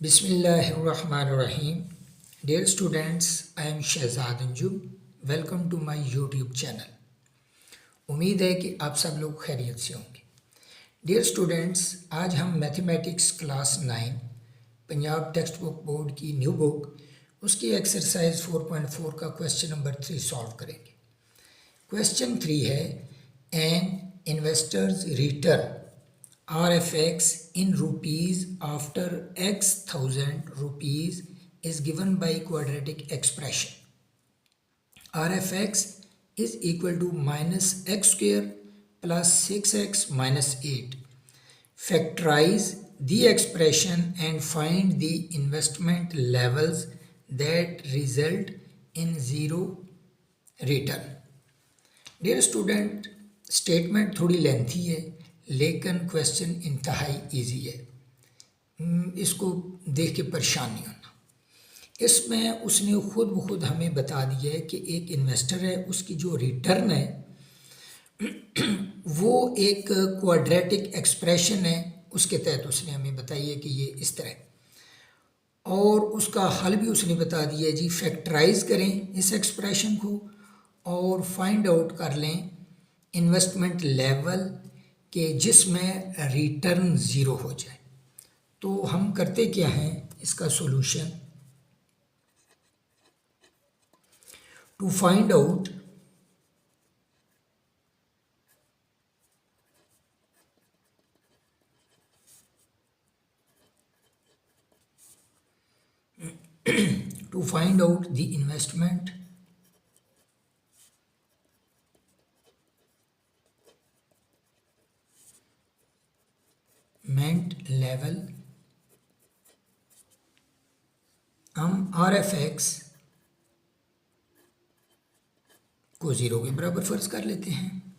Bismillahirrahmanirrahim. Dear students, I am Shehzad Anjum. Welcome to my YouTube channel. उम्मीद है कि आप सब लोग खैरियत से होंगे। डियर स्टूडेंट्स, आज हम mathematics class 9 Punjab text book board की न्यू बुक उसकी एक्सरसाइज 4.4 का क्वेश्चन नंबर 3 सॉल्व करेंगे। क्वेश्चन 3 है an investor's return RFX in rupees after x thousand rupees is given by quadratic expression. RFX is equal to minus x square plus 6x minus 8. Factorize the expression and find the investment levels that result in zero return. Dear student, statement थोड़ी lengthy है लेकिन question इंतहाई easy है। इसको देख के परेशान नहीं होना। इसमें उसने खुद ब खुद हमें बता दिया है कि एक इन्वेस्टर है, उसकी जो रिटर्न है वो एक क्वाड्रेटिक एक्सप्रेशन है, उसके तहत उसने हमें बताई है कि ये इस तरह, और उसका हल भी उसने बता दिया है जी। फैक्टराइज करें इस एक्सप्रेशन को और फाइंड आउट कर लें इन्वेस्टमेंट लेवल कि जिसमें रिटर्न ज़ीरो हो जाए। तो हम करते क्या हैं, इसका solution to find out the investment level हम RFX को ज़ीरो के बराबर फर्ज कर लेते हैं,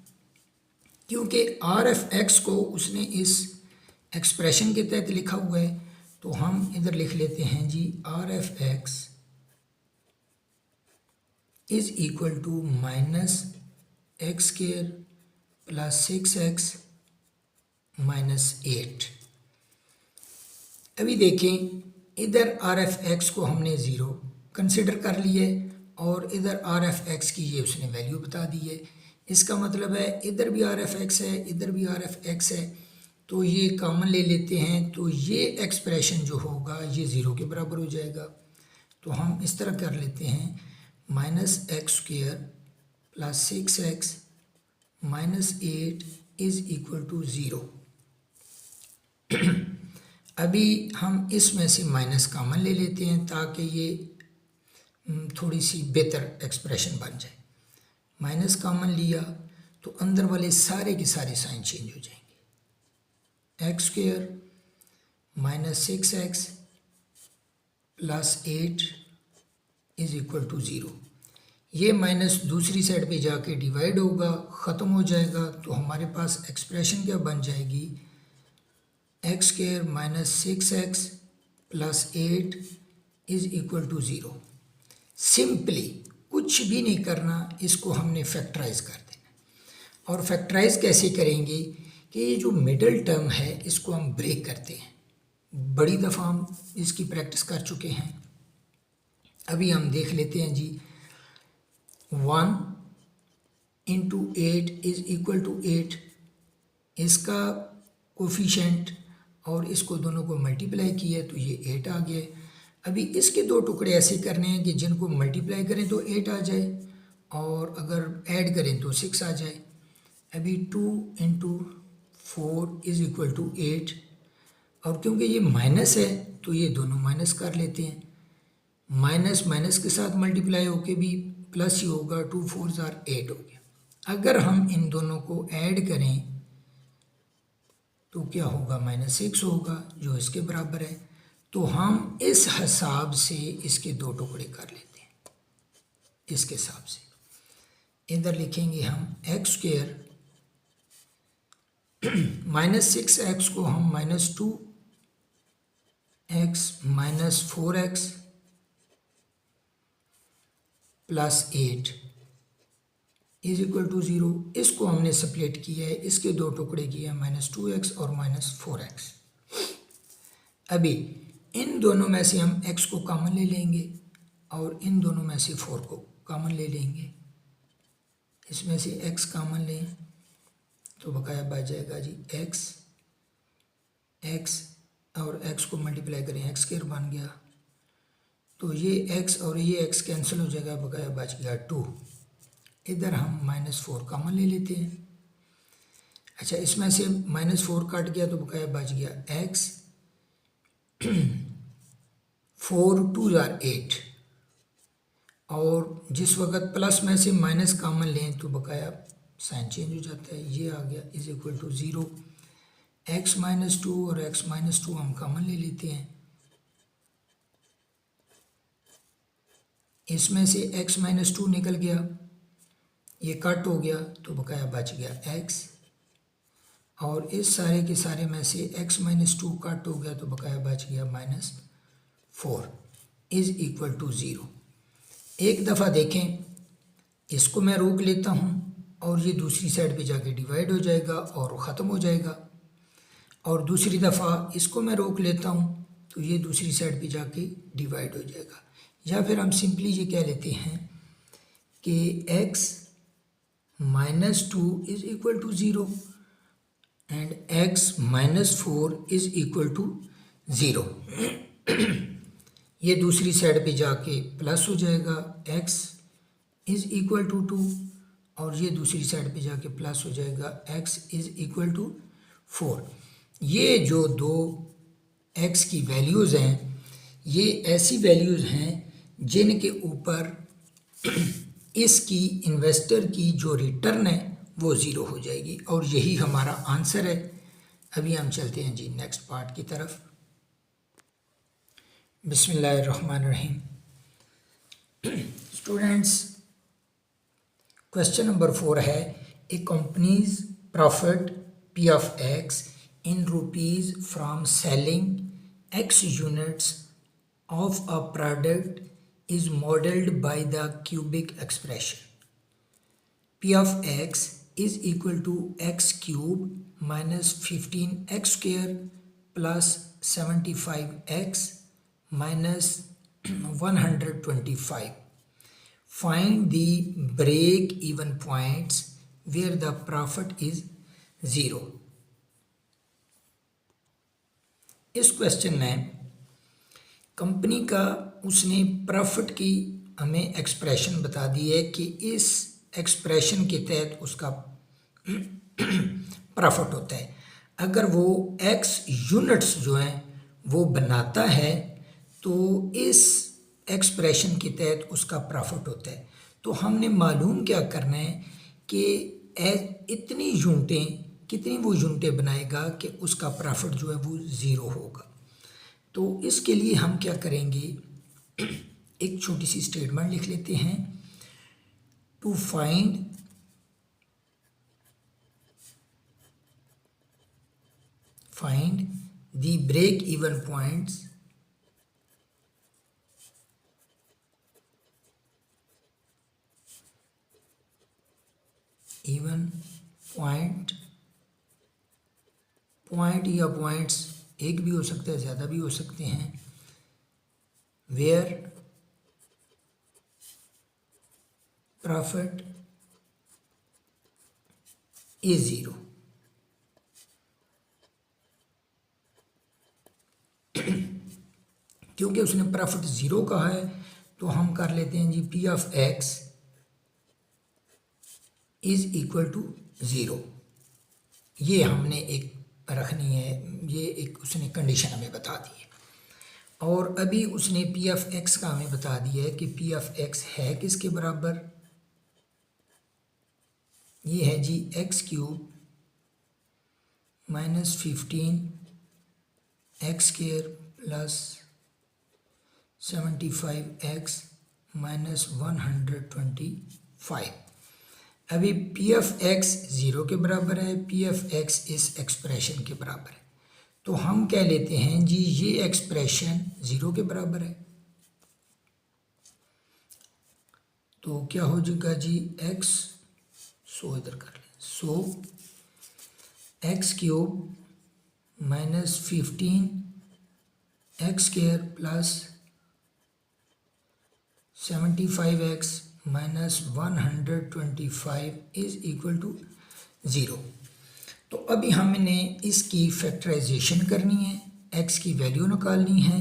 क्योंकि RFX को उसने इस एक्सप्रेशन के तहत लिखा हुआ है। तो हम इधर लिख लेते हैं जी RFX is equal to minus x square plus 6x minus 8। अभी देखें, इधर RFX को हमने ज़ीरो कंसिडर कर लिया है और इधर RFX की ये उसने वैल्यू बता दी है। इसका मतलब है इधर भी RFX है, इधर भी RFX है, तो ये कॉमन ले लेते हैं, तो ये एक्सप्रेशन जो होगा ये ज़ीरो के बराबर हो जाएगा। तो हम इस तरह कर लेते हैं minus x square plus 6x minus 8 is equal to zero. अभी हम इसमें से माइनस कॉमन ले लेते हैं ताकि ये थोड़ी सी बेहतर एक्सप्रेशन बन जाए। माइनस कॉमन लिया तो अंदर वाले सारे के सारे साइन चेंज हो जाएंगे। X square minus 6x plus 8 is equal to zero. ये माइनस दूसरी साइड पे जाके डिवाइड होगा, ख़त्म हो जाएगा, तो हमारे पास एक्सप्रेशन क्या बन जाएगी, x square minus 6x plus 8 is equal to zero. Simply कुछ भी नहीं करना, इसको हमने फैक्टराइज कर देना। और फैक्टराइज कैसे करेंगे कि ये जो मिडल टर्म है इसको हम ब्रेक करते हैं। बड़ी दफ़ा हम इसकी प्रैक्टिस कर चुके हैं। अभी हम देख लेते हैं जी 1 इंटू 8 इज़ इक्वल टू 8, इसका कोफिशेंट और इसको दोनों को मल्टीप्लाई किया तो ये 8 आ गया। अभी इसके दो टुकड़े ऐसे करने हैं कि जिनको मल्टीप्लाई करें तो 8 आ जाए और अगर ऐड करें तो 6 आ जाए। अभी 2 इंटू 4 इज़ इक्वल टू 8, और क्योंकि ये माइनस है तो ये दोनों माइनस कर लेते हैं। माइनस माइनस के साथ मल्टीप्लाई होके भी प्लस ही होगा, 2 4 8 हो गया। अगर हम इन दोनों को ऐड करें तो क्या होगा, माइनस 6 होगा जो इसके बराबर है। तो हम इस हिसाब से इसके दो टुकड़े कर लेते हैं। इसके हिसाब से इधर लिखेंगे हम एक्स स्क्वायर माइनस 6x को हम minus 2x minus 4x plus 8 is equal to zero. इसको हमने सेपरेट किया है, इसके दो टुकड़े किए हैं, -2x और -4x। अभी इन दोनों में से हम x को कॉमन ले लेंगे और इन दोनों में से 4 को कॉमन ले लेंगे। इसमें से x कॉमन लें तो बकाया बच जाएगा जी x और x को मल्टीप्लाई करें x स्क्वायर बन गया, तो ये x और ये x कैंसिल हो जाएगा, बकाया बच गया 2। इधर हम -4 कॉमन ले लेते हैं। अच्छा, इसमें से -4 कट गया तो बकाया बच गया x 4 2 जार 8, और जिस वक्त प्लस में से माइनस कॉमन लें तो बकाया साइन चेंज हो जाता है, ये आ गया इज इक्वल टू 0। x -2 और x -2 हम कॉमन ले लेते हैं। इसमें से x -2 निकल गया, ये कट हो गया तो बकाया बच गया x, और इस सारे के सारे में से x -2 कट हो गया तो बकाया बच गया -4 इज इक्वल टू 0। एक दफ़ा देखें, इसको मैं रोक लेता हूँ और ये दूसरी साइड पे जाके डिवाइड हो जाएगा और ख़त्म हो जाएगा, और दूसरी दफ़ा इसको मैं रोक लेता हूँ तो ये दूसरी साइड पे जाके डिवाइड हो जाएगा। या फिर हम सिंपली ये कह लेते हैं कि x -2 is equal to 0 and x -4 is equal to 0। ये दूसरी साइड पे जाके प्लस हो जाएगा, x इज इक्वल टू 2, और ये दूसरी साइड पे जाके प्लस हो जाएगा, x इज इक्वल टू 4। ये जो दो x की वैल्यूज़ हैं, ये ऐसी वैल्यूज़ हैं जिनके ऊपर इसकी इन्वेस्टर की जो रिटर्न है वो ज़ीरो हो जाएगी, और यही हमारा आंसर है। अभी हम चलते हैं जी नेक्स्ट पार्ट की तरफ। बिस्मिल्लाहिर्रहमानिर्रहीम। स्टूडेंट्स, क्वेश्चन नंबर 4 है, a company's profit P of X in rupees from selling X units of a product is modeled by the cubic expression. P of X is equal to x cube minus 15x square plus 75x minus 125. Find the break even points where the profit is 0. इस question में company का उसने profit की हमें expression बता दी है कि इस एक्सप्रेशन के तहत उसका प्रॉफिट होता है। अगर वो x यूनिट्स जो हैं वो बनाता है तो इस एक्सप्रेशन के तहत उसका प्रॉफिट होता है। तो हमने मालूम क्या करना है कि इतनी यूनिटें, कितनी वो यूनिटें बनाएगा कि उसका प्रॉफिट जो है वो 0 होगा। तो इसके लिए हम क्या करेंगे, एक छोटी सी स्टेटमेंट लिख लेते हैं। To find the break even points point या पॉइंट्स एक भी हो सकता है, ज़्यादा भी हो सकते हैं, वेयर प्रॉफिट इज 0। क्योंकि उसने प्रॉफिट 0 कहा है तो हम कर लेते हैं जी P of X is equal to 0। ये हमने एक रखनी है, ये एक उसने कंडीशन हमें बता दी है। और अभी उसने P of X का हमें बता दिया है कि P of X है किसके बराबर, ये है जी x cube minus 15x square plus 75x minus 125। अभी P of X 0 के बराबर है, P of X इस एक्सप्रेशन के बराबर है, तो हम कह लेते हैं जी ये एक्सप्रेशन 0 के बराबर है। तो क्या हो जाएगा जी x, सो इधर कर लें, so x cube minus 15 x square plus 75x minus 125 is equal to 0। तो अभी हमने इसकी फैक्टराइजेशन करनी है, x की वैल्यू निकालनी है।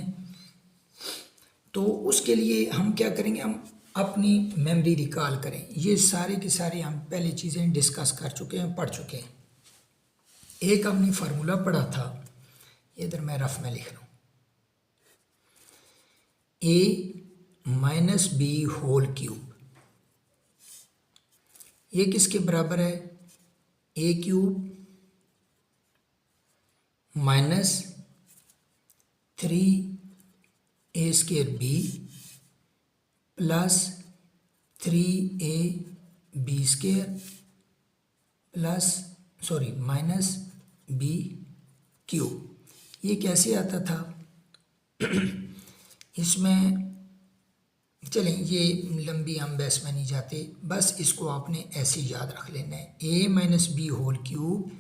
तो उसके लिए हम क्या करेंगे, हम अपनी मेमोरी रिकॉल करें। ये सारे के सारे हम पहले चीज़ें डिस्कस कर चुके हैं, पढ़ चुके हैं। एक हमने फार्मूला पढ़ा था, इधर मैं रफ में लिख रहा हूँ, a minus b whole cube. ये किसके बराबर है, a cube minus 3a square b plus 3ab square plus minus b cube. ये कैसे आता था इसमें, चलें ये लंबी हम बहस में नहीं जाते, बस इसको आपने ऐसे याद रख लेना है। a minus b whole cube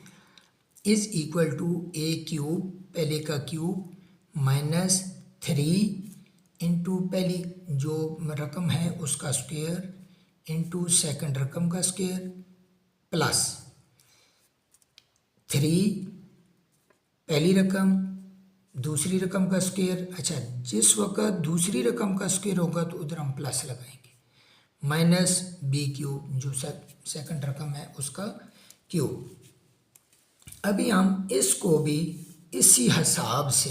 is equal to a cube, पहले का क्यूब, माइनस 3 इंटू पहली जो रकम है उसका स्क्वायर इंटू सेकंड रकम का स्क्वायर प्लस 3 पहली रकम दूसरी रकम का स्क्वायर। अच्छा, जिस वक्त दूसरी रकम का स्क्वायर होगा तो उधर हम प्लस लगाएंगे, माइनस बी क्यूब जो सेकंड रकम है उसका क्यूब। अभी हम इसको भी इसी हिसाब से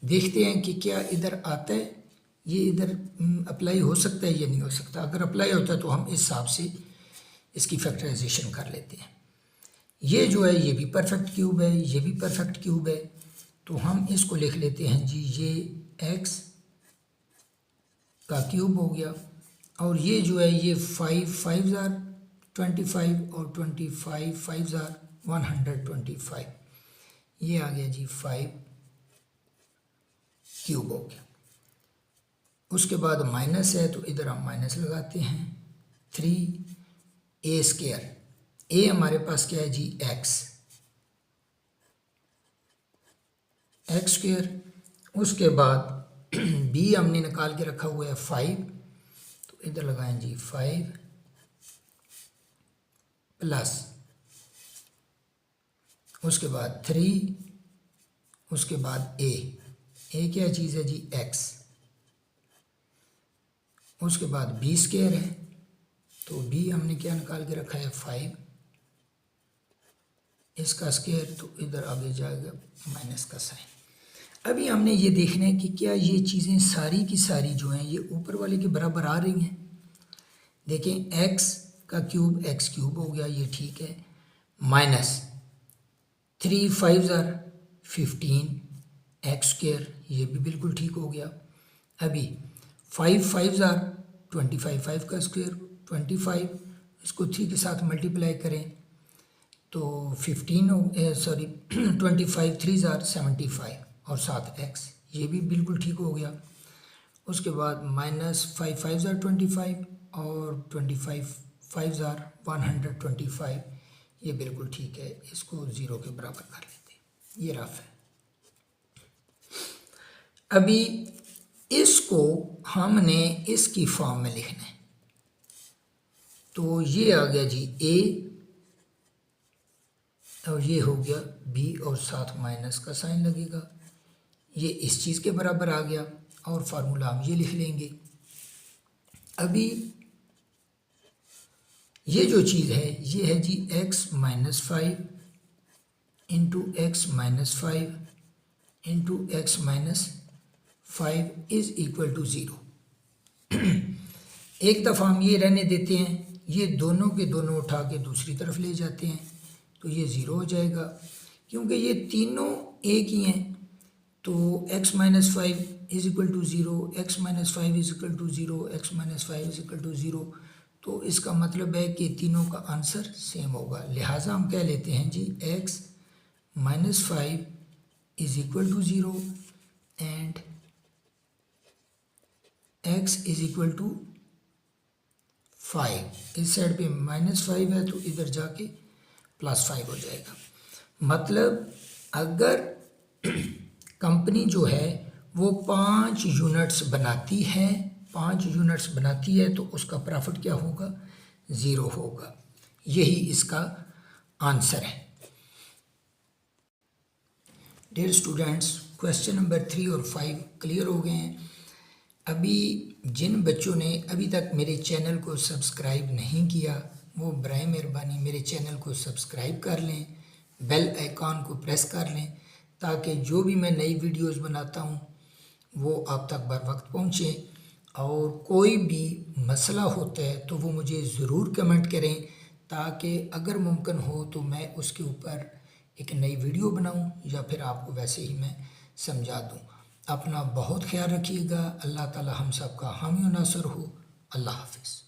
देखते हैं कि क्या इधर आता है, ये इधर अप्लाई हो सकता है या नहीं हो सकता। अगर अप्लाई होता है तो हम इस हिसाब से इसकी फैक्टराइजेशन कर लेते हैं। ये जो है ये भी परफेक्ट क्यूब है, ये भी परफेक्ट क्यूब है, तो हम इसको लिख लेते हैं जी, ये x का क्यूब हो गया, और ये जो है ये 5 5 ज़ार 25 और 25 5 ज़ार 125, ये आ गया जी 5 क्यूब हो गया। उसके बाद माइनस है तो इधर हम माइनस लगाते हैं, 3a स्क्वायर, a हमारे पास क्या है जी x स्क्वायर, उसके बाद b हमने निकाल के रखा हुआ है 5, तो इधर लगाएं जी 5 प्लस उसके बाद 3, उसके बाद a क्या चीज़ है जी x, उसके बाद b स्क्वायर है, तो b हमने क्या निकाल के रखा है 5, इसका स्क्वायर, तो इधर आगे जाएगा माइनस का साइन। अभी हमने ये देखना है कि क्या ये चीज़ें सारी की सारी जो हैं ये ऊपर वाले के बराबर आ रही हैं। देखें x का क्यूब x क्यूब हो गया, ये ठीक है, माइनस 3 5 ज़ार 15 x स्क्वायर, ये भी बिल्कुल ठीक हो गया। अभी 5 5 ज़ार 25 5 का स्क्वायर 25, इसको 3 के साथ मल्टीप्लाई करें तो 15 हो 25 3 ज़ार 75 और 7 x, ये भी बिल्कुल ठीक हो गया। उसके बाद माइनस 5 5 ज़ार 25 और 25 5 ज़ार 125, ये बिल्कुल ठीक है, इसको 0 के बराबर कर लेते हैं, ये रफ है। अभी इसको हमने इसकी फॉर्म में लिखना है, तो ये आ गया जी a और ये हो गया b और साथ माइनस का साइन लगेगा, ये इस चीज़ के बराबर आ गया और फार्मूला हम ये लिख लेंगे। अभी ये जो चीज़ है ये है जी x minus 5 into x minus 5 into x minus 5 is equal to 0। एक दफ़ा हम ये रहने देते हैं, ये दोनों के दोनों उठा के दूसरी तरफ ले जाते हैं तो ये 0 हो जाएगा, क्योंकि ये तीनों एक ही हैं। तो x minus 5 is equal to 0, x minus 5 is equal to 0, x minus 5 is equal to 0, तो इसका मतलब है कि तीनों का आंसर सेम होगा। लिहाजा हम कह लेते हैं जी x minus 5 is equal to 0 and x is equal to 5। इस साइड पे माइनस 5 है तो इधर जाके प्लस 5 हो जाएगा। मतलब अगर कंपनी जो है वो 5 यूनिट्स बनाती है, 5 यूनिट्स बनाती है तो उसका प्रॉफिट क्या होगा, 0 होगा। यही इसका आंसर है। डियर स्टूडेंट्स, क्वेश्चन नंबर 3 और 5 क्लियर हो गए हैं। अभी जिन बच्चों ने अभी तक मेरे चैनल को सब्सक्राइब नहीं किया वो बराए मेहरबानी मेरे चैनल को सब्सक्राइब कर लें, बेल आइकॉन को प्रेस कर लें, ताकि जो भी मैं नई वीडियोस बनाता हूँ वो आप तक बर वक्त पहुँचे। और कोई भी मसला होता है तो वो मुझे ज़रूर कमेंट करें, ताकि अगर मुमकिन हो तो मैं उसके ऊपर एक नई वीडियो बनाऊं या फिर आपको वैसे ही मैं समझा दूं। अपना बहुत ख्याल रखिएगा। अल्लाह ताला हम सब का हामी और नासर हो। अल्लाह हाफिज़।